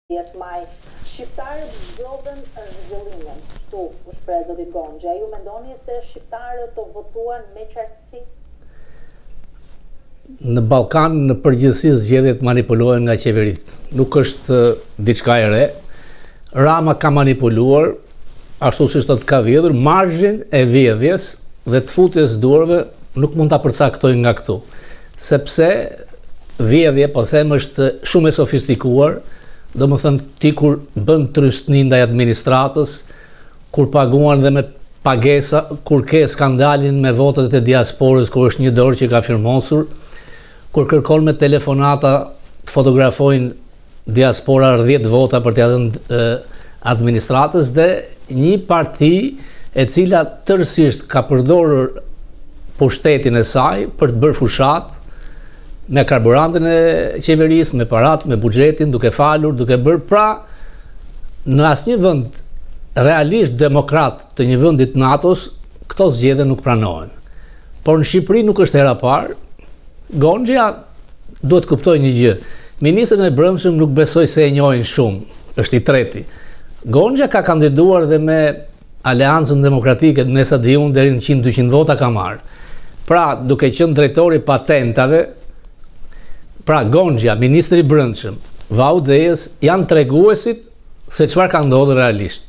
maj. Shqiptarët zgjodhen zhvillimin, kështu u shpreh zoti Gonxha. Ju mendoni se shqiptarët të votuan me qartësi? Në Ballkan në përgjithësi zgjedhjet manipulohen nga qeveritë. Nuk është diçka e re. Rama ka manipuluar, ashtu siç thotë ka vjedhur, marzhin e vjedhjes dhe të futjes duarve nuk mund ta përcaktojnë nga këtu. Sepse vjedhje, po them, është shumë e sofistikuar. Domethënë ti kur bën trystni ndaj administratës, kur paguan dhe me pagesa, kur ke skandalin me votat e diasporës, kur është një dorë që ka firmosur, kur kërkon me telefonata të fotografojnë diaspora 10 vota për t'ia dhënë administratës, dhe një parti e cila tërësisht ka përdorur pushtetin e saj për të bërë fushat me karburantën e qeverisë, me parat, me buxhetin, duke falur, duke bërë. Pra, në asnjë vend realisht demokrat të një vendit NATO-s, këto zgjedhje nuk pranohen. Por në Shqipëri nuk është hera parë. Gonxha duhet të kuptojë një gjë. Ministrin e Brendshëm nuk besoj se e njohin shumë, është i treti. Gonxha ka kandiduar dhe me Aleancën Demokratike me sa di unë deri në 100-200 vota ka marrë. Pra, duke qenë drejtori patentave, pra Gonxha, ministri i Brendshëm, Vau Dejes janë treguesit se çfarë ka ndodhur realisht.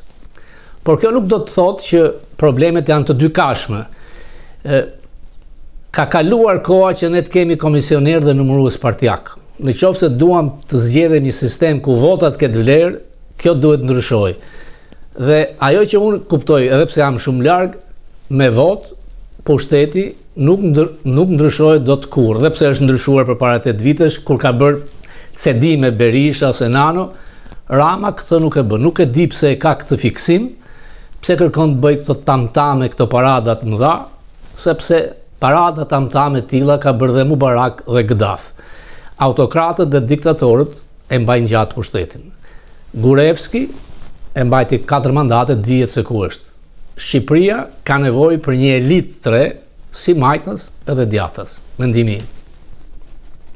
Por kjo nuk do të thotë që problemet janë të dykashme. Ka kaluar koha që ne të kemi komisioner dhe numërues partijak. Në qoftë se duam të zgjedhim një sistem ku votat ketë vlerë, kjo duhet ndryshojë. Dhe ajo që unë kuptoj, edhe pse jam shumë larg, me votë, pushteti nuk ndryshohet dot kurrë, dhe pse është ndryshuar përpara 8 vitesh kur ka bërë cedime Berisha ose Nano, Rama këtë nuk e bën. Nuk e di pse e ka këtë fiksim, pse kërkon të bëj këto tamtame, këto parada të mëdha, sepse parada tamtame tilla ka bërë dhe Mubarak dhe Gaddafi. Autokratët dhe diktatorët e mbajnë gjatë pushtetin. Gurevski e mbajti 4 mandate, dihet se ku është. Shqipëria ka nevojë për një elitë të re, si majtas edhe djathtas. Mendimi im.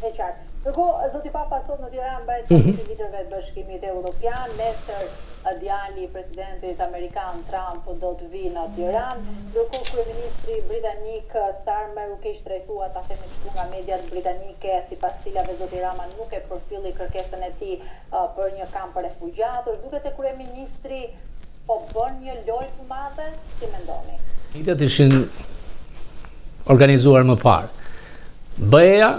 E qartë. Ndërkohë, zoti Papa sot në Tiranë mbahet samiti i liderëve të Bashkimit Evropian, nesër djali i presidentit amerikan Trump do të vi në Tiranë, ndërkohë kryeministri britanik Starmer u keq trajtua, ta themi këtu, nga mediat britanike, sipas cilave zoti Rama nuk e përfilli kërkesën e tij për një kamp për refugjatësh. Duket se kryeministri po bën një lojë të madhe, si mendoni? Mediat ishin organizuar më parë. BE-ja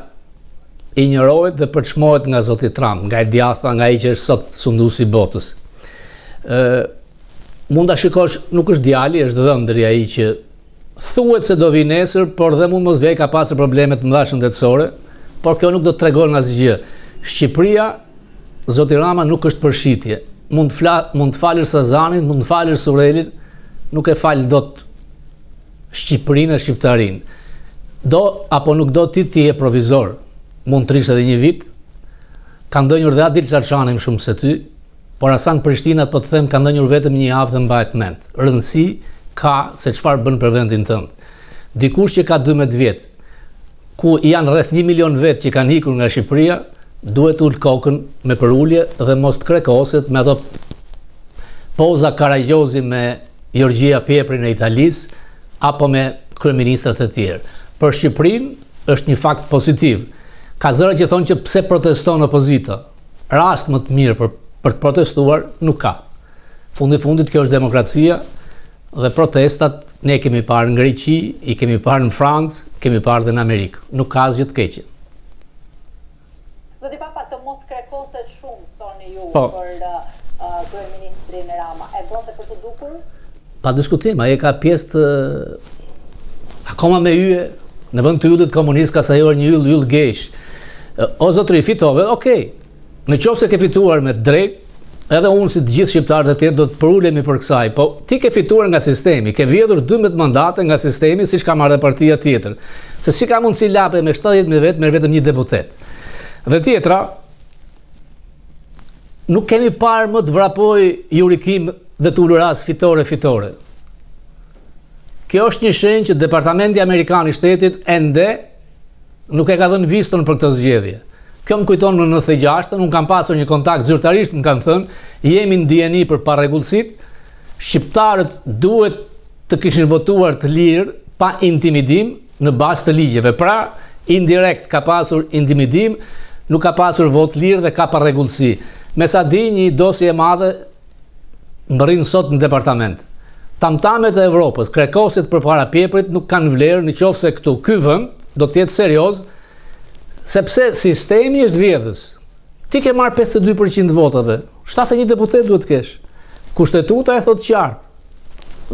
injorohet dhe përçmohet nga zoti Trump, nga e djatha, nga ai që është sot sunduesi i botës. Mund ta shikosh, nuk është djali, është dhëndri ai që thuhet se do vi nesër, por dhe mund mos vej, ka pasur probleme të mëdha shëndetësore, por kjo nuk do të tregon asgjë. Shqipëria, zoti Rama nuk është përshitje. Mund të falër Sazanin, mund të falër Surelin, nuk e fal dot Shqipërinë e shqiptarinë. Do apo nuk do ti je provizor. Mund të rish edhe një vit. Ka ndonjur dhe Adil Çarçani më shumë se ty, por Hasan Prishtina, po të them, ka ndonjur vetëm një javë dhe mbahet mend. Rëndësi ka se çfarë bën për vendin tënd. Dikush që ka 12 vjet, ku janë rreth 1 milion vet që kanë ikur nga Shqipëria, duhet ul kokën me përulje dhe mos të krekoset me ato poza karagjozi me Gjorgjia Pjeprin e Italisë apo me kryeministrat e tjerë. Për Shqipërinë është një fakt pozitiv. Ka zëra që thonë që pse proteston opozita. Rast më të mirë për të protestuar nuk ka. Fundit kjo është demokracia dhe protestat ne kemi parë në Greqi, i kemi parë në Francë, kemi parë dhe në Amerikë. Nuk ka asgjë të keqe. Zoti Papa, të mos krekoset shumë, thoni ju, për kryeministrin Rama. E bënte për të dukur? Pa diskutim, ai ka pjesë të akoma me yje, në vend të yllit komunist ka sajuar një yll gesh. O zotëri, fitove, okej. Në qoftë se ke fituar me drejt, edhe unë si të gjithë shqiptarët e tjerë do të përulemi për kësaj, po ti ke fituar nga sistemi, ke vjedhur 12 mandate nga sistemi, siç ka marrë partia tjetër. Se si ka mundësi lape me 70.000 vet, merr vetëm një deputet. Dhe tjetra, nuk kemi parë më të vrapoj Jurikim dhe të uluras fitore. Kjo është një shenjë që Departamenti Amerikan i Shtetit ende nuk e ka dhënë vistën për këtë zgjedhje. Kjo më kujton në 96, unë kam pasur një kontakt zyrtarisht, më kanë thënë, jemi në DNI për parregullësit, shqiptarët duhet të kishin votuar të lirë pa intimidim në bazë të ligjeve. Pra, indirekt ka pasur intimidim, nuk ka pasur vot lirë dhe ka parregullësi. Me sa di, një dosje e madhe mbërrin sot në departament. Tamtamet e Evropës, krekosit për para pjeprit nuk kanë vlerë në qoftë se këtu ky vend do të jetë serioz, sepse sistemi është vjedhës. Ti ke marrë 52% votave, 71 deputet duhet kesh. Kushtetuta e thotë qartë.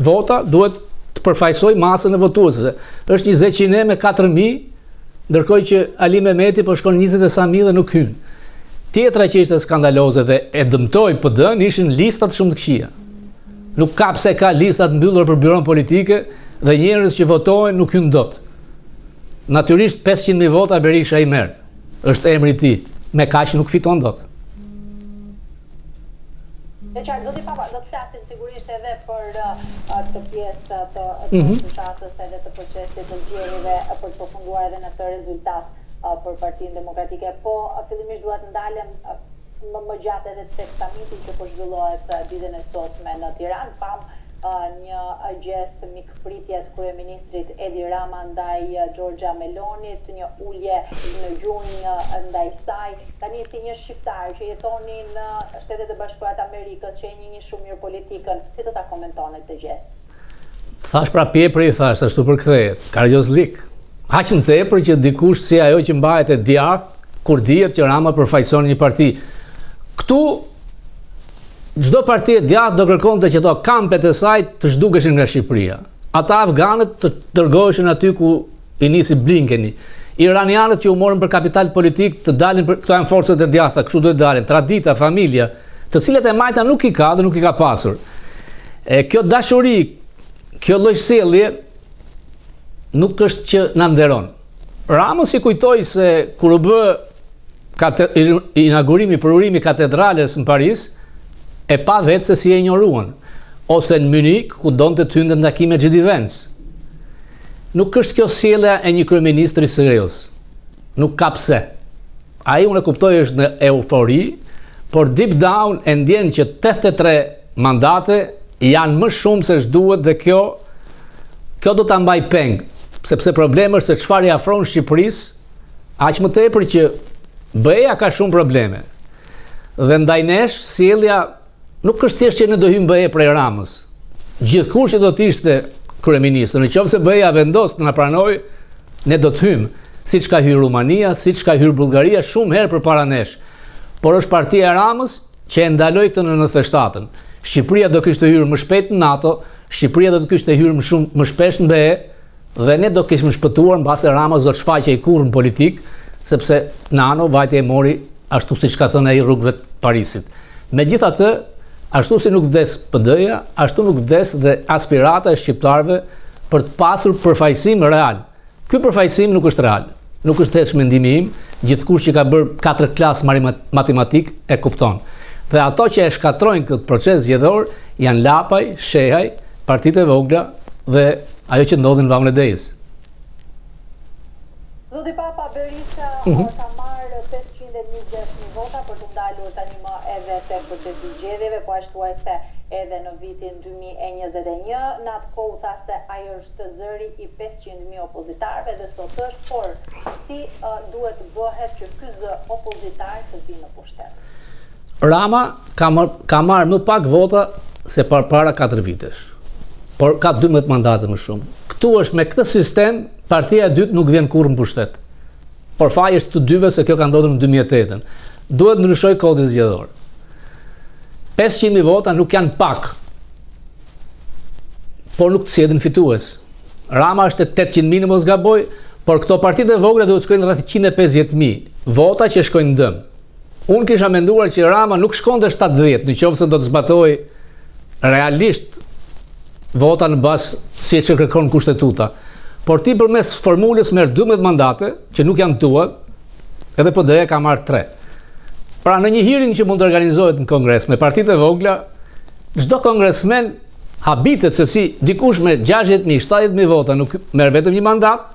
Vota duhet të përfaqësoj masën e votuesve. Është një zëqine me 4.000, ndërkohë që Ali Mehmeti po shkon 20.000 dhe nuk hyn. Tjetra që ishte skandaloze dhe e dëmtoi PD-n ishin listat shumë të këqija. Nuk ka pse ka listat mbyllur për byron politike dhe njerëz që votojnë nuk hyn dot. Natyrisht 500.000 vota Berisha i merr. Është emri i tij. Me kaq nuk fiton dot. Në qartë, zoti Papa, do të flasim sigurisht edhe për të pjesë të fushatës edhe të procesit të zgjedhjeve për të përfunduar edhe në të rezultat për Partinë Demokratike. Po, fillimisht duhet ndalem më gjatë edhe tek samitin që po zhvillohet ditën e sotme në Tiranë. Pam një gest mikpritje të kryeministrit Edi Rama ndaj Giorgia Melonit, një ulje në gjunjë ndaj saj. Tani si një shqiptar që jetoni në Shtetet e Bashkuara të Amerikës, që e njihni shumë mirë politikën, si do ta komentoni këtë gjest? Thash pra pjepri, thash ashtu përkthehet. Karagjozlik. Aq më tepër që dikush si ajo që mbahet e djathtë kur dihet që Rama përfaqëson një parti. Këtu çdo parti e djathtë do kërkonte që ato kampet e saj të zhdukeshin nga Shqipëria. Ata afganët të dërgoheshin aty ku i nisi Blinkeni. Iranianët që u morën për kapital politik të dalin për këto janë forcat e djathta, kështu duhet dalin, tradita, familja, të cilat e majta nuk i ka dhe nuk i ka pasur. Kjo dashuri, kjo lloj sjellje nuk është që na nderon. Ramos i kujtoi se kur u bë inaugurimi për urimi katedrales në Paris, e pa vetë se si e ignoruan, ose në Munich, ku donte të hynte në takime J.D. Vance. Nuk është kjo sjellja e një kryeministri serios. Nuk ka pse. Ai unë e kuptoj është në eufori, por deep down e ndjen që 83 mandate janë më shumë se ç'duhet dhe kjo do ta mbaj peng, sepse problemi është se çfarë i afron Shqipërisë, aq më tepër që BE-ja ka shumë probleme. Dhe ndaj nesh sjellja nuk është thjesht që ne do hyjmë BE prej Ramës. Gjithkush që do të ishte kryeminist, nëse BE-ja vendos të na pranojë, ne do të hyjmë, siç ka hyrë Rumania, siç ka hyrë Bullgaria shumë herë përpara nesh. Por është partia e Ramës që e ndaloi këtë në 97-ën. Shqipëria do kishte hyrë më shpejt në NATO, Shqipëria do të kishte hyrë më shpesh në BE dhe ne do kishim shpëtuar mbase Rama do të shfaqej kurrë në politik, sepse Nano vajte e mori ashtu siç ka thënë ai rrugëve të Parisit. Megjithatë, ashtu si nuk vdes PD-ja, ashtu nuk vdes dhe aspirata e shqiptarëve për të pasur përfaqësim real. Ky përfaqësim nuk është real. Nuk është thjesht mendimi im, gjithkush që ka bërë 4 klasë matematik e kupton. Dhe ato që e shkatrojnë këtë proces zgjedhor janë lapaj, shehaj, partitë e vogla dhe ajo që ndodhi në Valën e Dejës. Zoti Papa, Berisha ka marrë 526.000 vota për të ndalur tani më edhe tek procesi i zgjedhjeve, po ashtuese edhe në vitin 2021. Në atë kohë tha se ai është zëri i 500.000 opozitarëve dhe sot është, por si duhet të bëhet që ky zë opozitar të vinë në pushtet? Rama ka marrë më pak vota se para 4 vitesh, por ka 12 mandate më shumë. Këtu është me këtë sistem, partia e dytë nuk vjen kurrë në pushtet. Por faji është të dyve se kjo ka ndodhur në 2008-ën. Duhet ndryshoj kodin zgjedhor. 500.000 vota nuk janë pak, por nuk të sjellin fitues. Rama është 800.000 në mos gaboj, por këto partitë e vogla duhet shkojnë rreth 150.000 vota që shkojnë në dëm. Unë kisha menduar që Rama nuk shkonte 70, nëse do të zbatoj realisht vota në bazë siç e kërkon kushtetuta. Por ti përmes formulës merr 12 mandate që nuk janë tuat, edhe PD-ja ka marrë 3. Pra në një hearing që mund të organizohet në Kongres me partitë e vogla, çdo kongresmen habitet se si dikush me 60.000, 70.000 vota nuk merr vetëm një mandat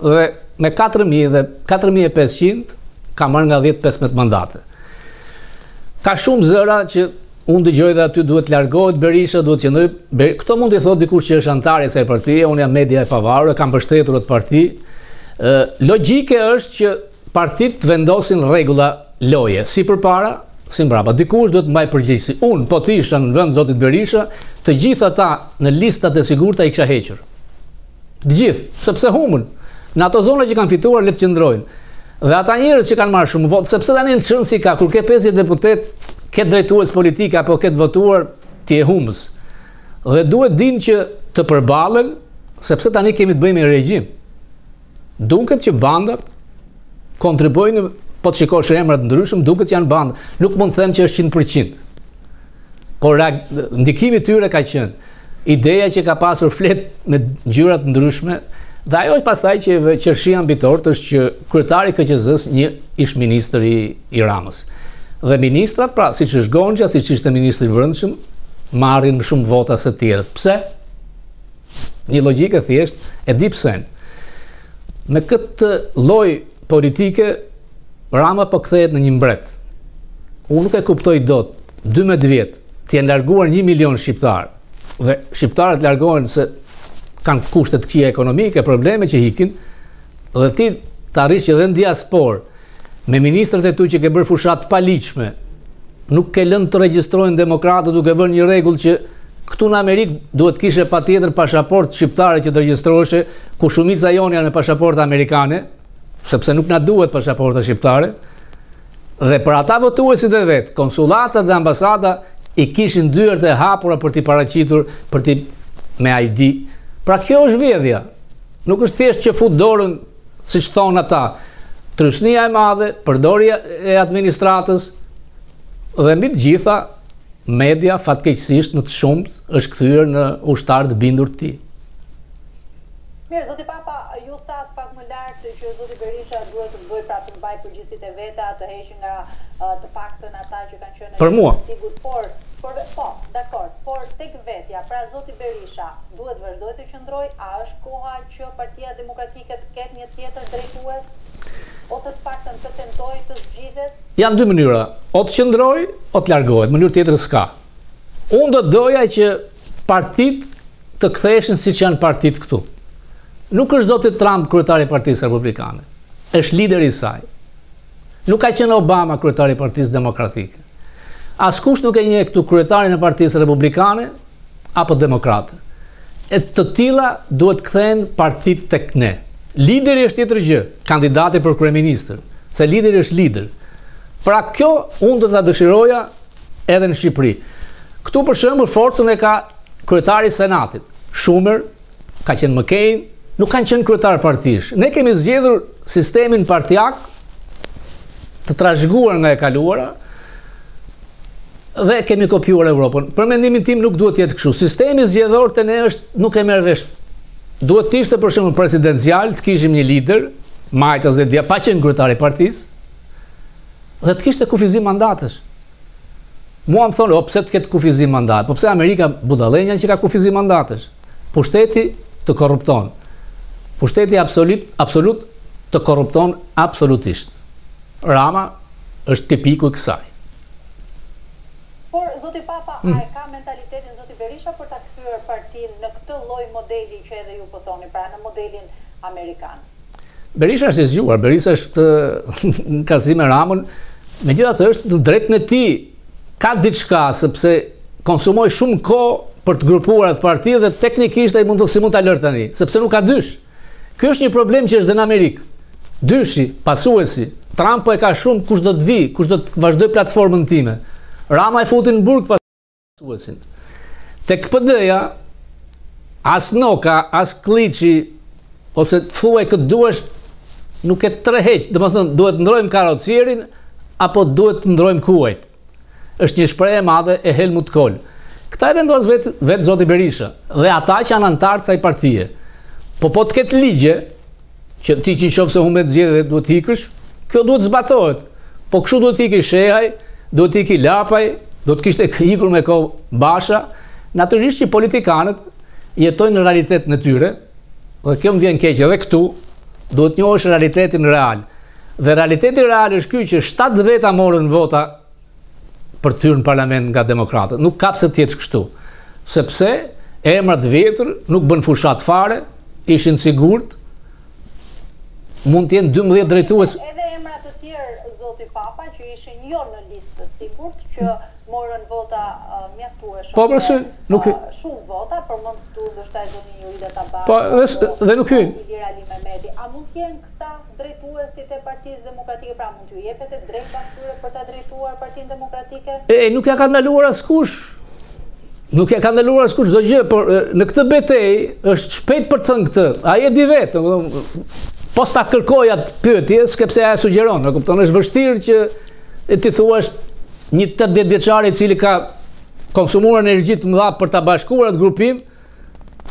dhe me 4.000 dhe 4.500 ka marrë nga 10-15 mandate. Ka shumë zëra që unë dëgjoj dhe aty duhet largohet Berisha, duhet qëndroj. Këto mund t'i thotë dikush që është antar e kësaj partie, unë jam media e pavarur, kam mbështetur atë parti. Logjike është që partitë vendosin rregulla loje, si përpara, si mbrapa. Dikush duhet mbaj përgjegjësi. Unë, po të isha në vend zotit Berisha, të gjithë ata në listat e sigurta i kisha hequr. Të gjithë, sepse humën. Në ato zona që kanë fituar le të qëndrojnë. Dhe ata njerëz që kanë marrë shumë votë, sepse tani në çën si ka, kur ke 50 deputet, ke drejtues politik apo ke votuar, ti e humbës. Dhe duhet dinë që të përballen, sepse tani kemi të bëjmë me regjim. Duket që bandat kontribuojnë, po të shikosh emrat ndryshëm, duket që janë banda. Nuk mund të them që është 100%. Por ndikimi tyre ka qenë. Ideja që ka pasur flet me ngjyra të ndryshme, dhe ajo pastaj që qershia mbitorët është që kryetari i KQZ-s një ish ministër i Ramës. Dhe ministrat, pra, siç është Gonxha, siç ishte ministri i Brendshëm, marrin më shumë vota se të tjerët. Pse? Një logjikë thjesht, e di pse. Me këtë lloj politike Rama po kthehet në një mbret. Unë nuk e kuptoj dot, 12 vjet, të janë larguar 1 milion shqiptar. Dhe shqiptarët largohen se kanë kushte të këqija ekonomike, probleme që hikin, dhe ti të arrish që dhe në diaspor, me ministrët e tu që ke bërë fushat paligjshme, nuk ke lënë të regjistrojnë demokratët duke vënë një rregull që këtu në Amerikë duhet kishe patjetër pasaportë shqiptare që të regjistroheshe, ku shumica jonë janë me pasaportë amerikane, sepse nuk na duhet pasaporta shqiptare. Dhe për ata votuesit e vet, konsulatat dhe ambasada i kishin dyert e hapura për t'i paraqitur, për t'i me ID. Pra kjo është vjedhja. Nuk është thjesht që fut dorën, siç thonë ata. Trysnia e madhe, përdorja e administratës dhe mbi të gjitha media fatkeqësisht në të shumt është kthyer në ushtar të bindur të tij. Mirë, zoti Papa, ju thatë pak më lart që zoti Berisha duhet të bëjë pra të mbajë përgjegjësitë e veta, të heqë nga të paktën ata që kanë qenë për mua. Sigurt, po, dakor, por tek vetja, pra zoti Berisha duhet vazhdoj të qëndrojë, a është koha që Partia Demokratike të ketë një tjetër drejtues? Ose të paktën të tentojë të zgjidhet? Janë dy mënyra, o të qëndroj, o të largohet, mënyrë tjetër s'ka. Unë do doja që partitë të ktheheshin siç janë partitë këtu. Nuk është zoti Trump kryetari i Partisë Republikane, është lideri i saj. Nuk ka qenë Obama kryetari i Partisë Demokratike. Askush nuk e njeh këtu kryetarin e Partisë Republikane apo Demokrate. E të tilla duhet kthehen partitë tek ne. Lideri është tjetër gjë, kandidati për kryeministër, se lideri është lider. Pra kjo unë do ta dëshiroja edhe në Shqipëri. Këtu për shembull forcën e ka kryetari i Senatit. Schumer, ka qenë McCain, nuk kanë qenë kryetar partish. Ne kemi zgjedhur sistemin partijak të trashëguar nga e kaluara dhe kemi kopjuar Evropën. Për mendimin tim nuk duhet të jetë kështu. Sistemi zgjedhor te ne është nuk e merr vesh. Duhet të ishte për shembull presidencial, të kishim një lider, majtas dhe dia, pa qenë kryetari i partisë, dhe të kishte kufizim mandatesh. Mua më thonë, pse të ketë kufizim mandate? Po pse Amerika budallenja që ka kufizim mandatesh? Pushteti të korrupton. Pushteti absolut të korrupton absolutisht. Rama është tipiku i kësaj. Por zoti Papa, a e ka mentalitetin zoti Berisha për ta kthyer partinë në këtë lloj modeli që edhe ju po thoni, pra në modelin amerikan? Berisha është i zgjuar, Berisha është në krahasim me Ramën, megjithatë është në drejtën e tij. Ka diçka sepse konsumoi shumë kohë për të grupuar atë parti dhe teknikisht ai mund ta lërë tani, sepse nuk ka dysh. Ky është një problem që është dhe në Amerikë. Dyshi, pasuesi, Trump e ka shumë kush do të vi, kush do të vazhdoj platformën time. Rama e futi në burg pasuesin. Tek PD-ja, as Noka, as Kliçi, ose të thuaj këtë duash, nuk e treheq. Domethënë, duhet ndrojmë karrocierin apo duhet të ndrojmë kuajt. Është një shprehje e madhe e Helmut Kohl. Këta e vendos vetë zoti Berisha dhe ata që janë antarë të kësaj partie. Po të ketë ligje që ti që qoftë se humbet zgjedhjet dhe duhet ikësh, kjo duhet zbatohet. Po kështu duhet ikësh Shehaj, duhet iki Lapaj, duhet kishte ikur me kohë Basha. Natyrisht që politikanët jetojnë në realitetin e tyre, dhe kjo më vjen keq edhe këtu, duhet njohësh realitetin real. Dhe realiteti real është ky që 7 veta morën vota për të hyrë në parlament nga demokratët. Nuk ka pse të jetë kështu. Sepse emrat vjetër nuk bën fushat fare, ishin sigurt, mund të jenë 12 drejtues. Edhe emrat të tjerë, zoti Papa, që ishin jo në listë sigurt, që morën vota mjaftueshme. Po përse nuk shumë vota për mund të ndoshta zoni Jurida Tabak. Po dhe nuk hyn. A mund të jenë këta drejtuesit e Partisë Demokratike, pra mund t'ju jepet e drejta këtyre për ta drejtuar Partinë Demokratike? Nuk ja ka ndaluar askush. Nuk ja ka ndaluar askush çdo gjë, por në këtë betejë është shpejt për të thënë këtë. Ai e di vetë. Pos ta kërkoj atë pyetje, sepse ajo sugjeron, e kupton, është vështirë që ti thuash një 80 vjeçar i cili ka konsumuar energji të mëdha për ta bashkuar atë grupim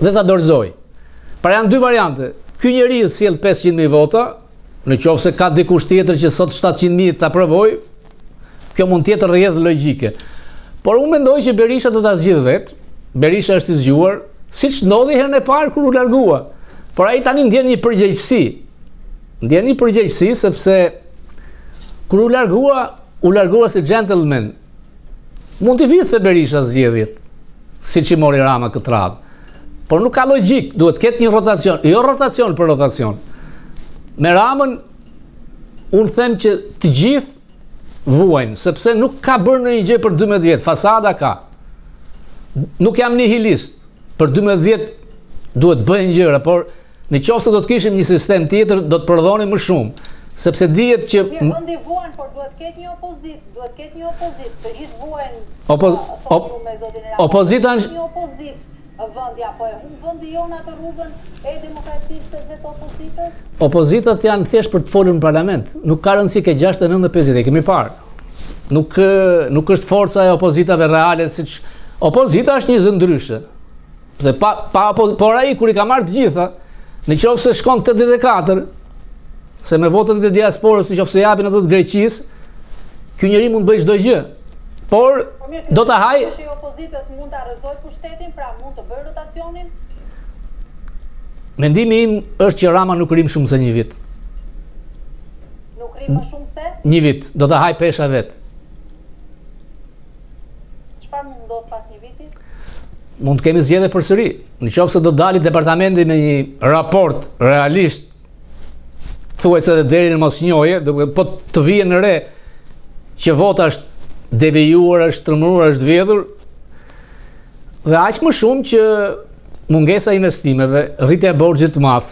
dhe ta dorëzoj. Pra janë dy variante. Ky njeriu sjell 500.000 vota, në qoftë se ka dikush tjetër që thot 700.000 ta provoj, kjo mund të jetë rrjedhë logjike. Por unë mendoj që Berisha do ta zgjidh vet. Berisha është i zgjuar, siç ndodhi herën e parë kur u largua. Por ai tani ndjen një përgjegjësi. Ndjen një përgjegjësi sepse kur u largua si gentleman. Mund të vithë Berisha zgjedhjet, siç i mori Rama këtë radhë. Por nuk ka logjik, duhet ketë një rotacion, jo rotacion për rotacion. Me Ramën, unë them që të gjithë vuajnë, sepse nuk ka bërë në një gjë për 12 vjetë, fasada ka. Nuk jam nihilist, për 12 vjetë duhet bëjnë gjëra, por në qoftë do të kishim një sistem tjetër, do të prodhonim më shumë. Sepse dihet që vendi vuan, por duhet ketë një opozitë, të gjithë vuajnë. Opozita është një opozitë. Vendi apo e humb vendi jon atë rrugën e demokracisë dhe të opozitës? Opozitat janë thjesht për të folur në parlament. Nuk ka rëndësi ke 6, 9, 50, e kemi parë. Nuk është forca e opozitave reale, siç opozita është një zë ndryshe. Dhe por ai kur i ka marrë të gjitha, nëse shkon 84, se me votën e diasporës, nëse japin ato të Greqisë, ky njeri mund të bëjë çdo gjë. Por do ta haj opozitës mund ta rrezojë pushtetin, pra mund të bëjë rotacionin. Mendimi im është që Rama nuk rrim shumë se një vit. Nuk rrim më shumë se? Një vit, do ta haj pesha vet. Çfarë mund ndodh pas një viti? Mund të kemi zgjedhje përsëri. Nëse do dali departamenti me një raport realisht, thuajse deri në mosnjohje, po të vijë në re që vota është devijuar, është tërmëruar, është vjedhur, dhe aq më shumë që mungesa investimeve, rritja e borxhit të madh.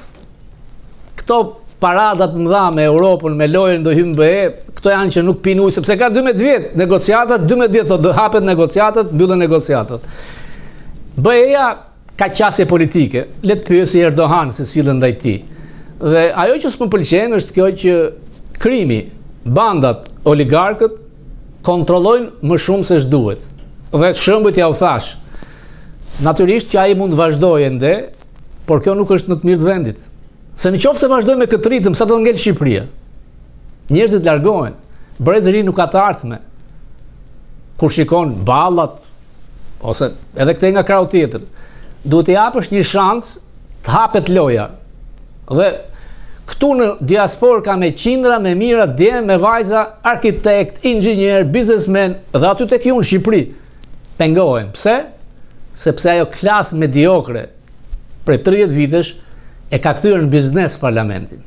Këto paradat mëdha me Europën, me lojën do hyjmë BE, këto janë që nuk pinë ujë, sepse ka 12 vjet negociatat, 12 vjet thotë do hapet negociatat, mbyllen negociatat. BE-ja ka qasje politike, le të pyesi Erdogan se sillen ndaj tij. Dhe ajo që s'më pëlqen është kjo që krimi, bandat, oligarkët kontrollojnë më shumë se ç'duhet. Dhe shembujt ja u thash. Natyrisht që ai mund të vazhdojë ende, por kjo nuk është në të mirë të vendit. Se nëse vazhdojmë me këtë ritëm, sa do ngel Shqipëria? Njerëzit largohen. Brezëri nuk ka të ardhme. Kur shikon ballat ose edhe këtej nga krau tjetër, duhet të japësh një shans të hapet loja. Dhe këtu në diasporë ka me qindra, me mira, djem, me vajza, arkitekt, inxhinier, biznesmen, dhe aty tek ju në Shqipëri pengohen. Pse? Sepse ajo klasë mediokre prej 30 vitesh e ka kthyer në biznes parlamentin.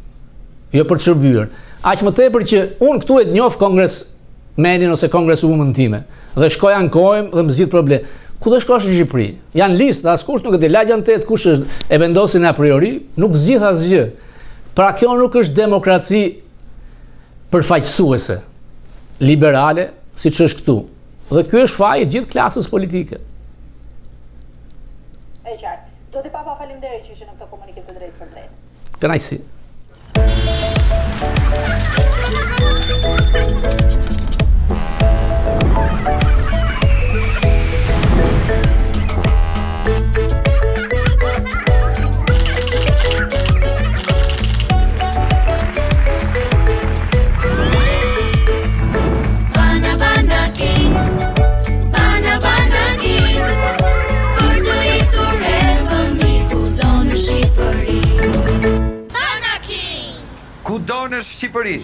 Jo për të shërbyer. Aq më tepër që unë këtu e njoh kongresmenin ose kongreswoman time dhe shkoj ankohem dhe më zgjidh problem. Ku do shkosh në Shqipëri? Janë listë, askush nuk e di, lagjan 8 kush është, e vendosin a priori, nuk zgjidh asgjë. Pra kjo nuk është demokraci përfaqësuese, liberale, siç është këtu. Dhe ky është faji i gjithë klasës politike. E qartë. Zoti Papa, faleminderit që ishte në këtë komunikim të drejtë për drejtë. Kënaqësi. Kudo në Shqipëri.